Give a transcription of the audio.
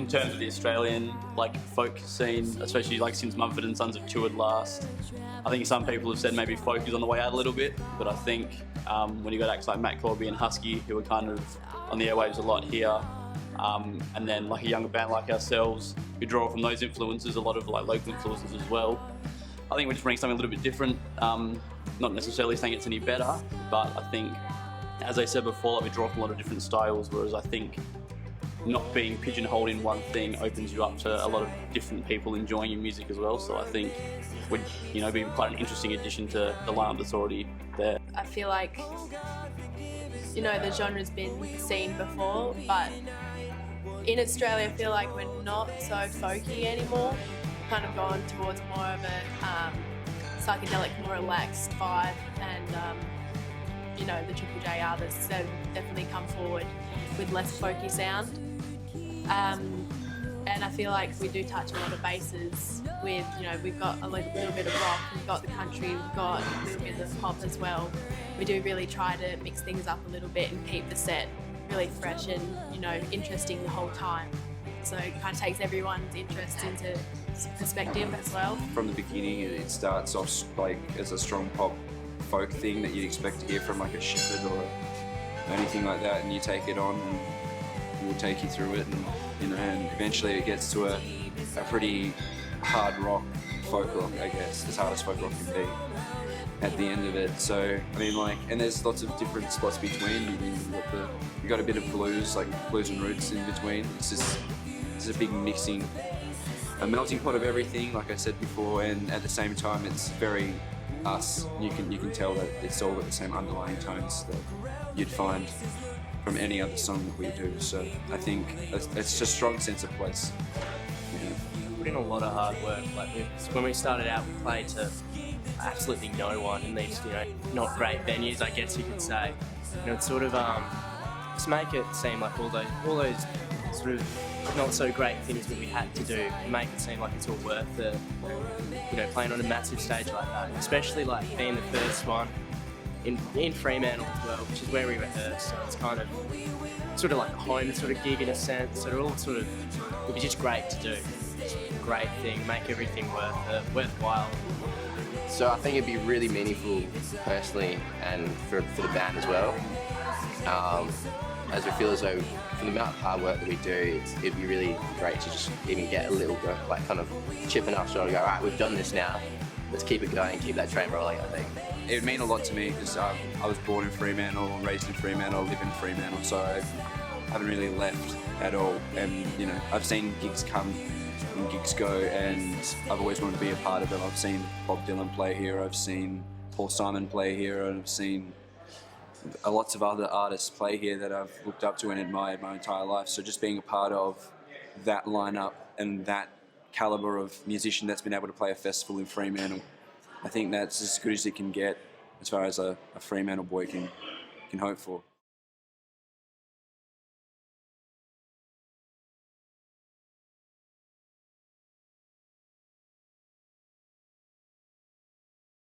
in terms of the Australian folk scene, especially since Mumford and Sons have toured last, I think some people have said maybe folk is on the way out a little bit, but I think when you got acts like Matt Corby and Husky, who are kind of on the airwaves a lot here, and then a younger band like ourselves who draw from those influences, a lot of local influences as well, I think we just bring something a little bit different. Not necessarily saying it's any better, but I think, as I said before, we draw from a lot of different styles, whereas I think not being pigeonholed in one thing opens you up to a lot of different people enjoying your music as well. So I think would be quite an interesting addition to the lineup that's already there. I feel like the genre's been seen before, but in Australia I feel like we're not so folky anymore. Kind of gone towards more of a psychedelic, more relaxed vibe, and the Triple J artists have definitely come forward with less folky sound. And I feel like we do touch a lot of bases with, we've got a little bit of rock, we've got the country, we've got a little bit of pop as well. We do really try to mix things up a little bit and keep the set really fresh and, interesting the whole time. So it kind of takes everyone's interest into perspective as well. From the beginning, it starts off as a strong pop folk thing that you'd expect to hear from a Shepherd or anything like that, and you take it on and we'll take you through it, and eventually it gets to a pretty hard rock, folk rock, I guess, as hard as folk rock can be at the end of it. So and there's lots of different spots between. You got a bit of blues, blues and roots in between. It's a big mixing, a melting pot of everything, like I said before, and at the same time it's very us. You can tell that it's all got the same underlying tones that you'd find from any other song that we do. So I think it's just a strong sense of place. Yeah. Put in a lot of hard work. When we started out, we played to absolutely no one in these not great venues, I guess you could say. It's sort of just make it seem like all those sort of not so great things that we had to do, make it seem like it's all worth it. Playing on a massive stage like that, especially being the first one in Fremantle as well, which is where we rehearse. So it's kind of sort of like a home sort of gig in a sense. So it was just great to do. It's a great thing, make everything worthwhile. So I think it'd be really meaningful personally and for the band as well. As we feel as though from the amount of hard work that we do, it'd be really great to just even get a little go, kind of chipping our shoulder, go, right, we've done this now, let's keep it going, keep that train rolling, I think. It would mean a lot to me because I was born in Fremantle, raised in Fremantle, live in Fremantle, so I haven't really left at all. And I've seen gigs come and gigs go, and I've always wanted to be a part of it. I've seen Bob Dylan play here, I've seen Paul Simon play here, and I've seen lots of other artists play here that I've looked up to and admired my entire life. So just being a part of that lineup and that calibre of musician that's been able to play a festival in Fremantle, I think that's as good as it can get as far as a Fremantle boy can hope for.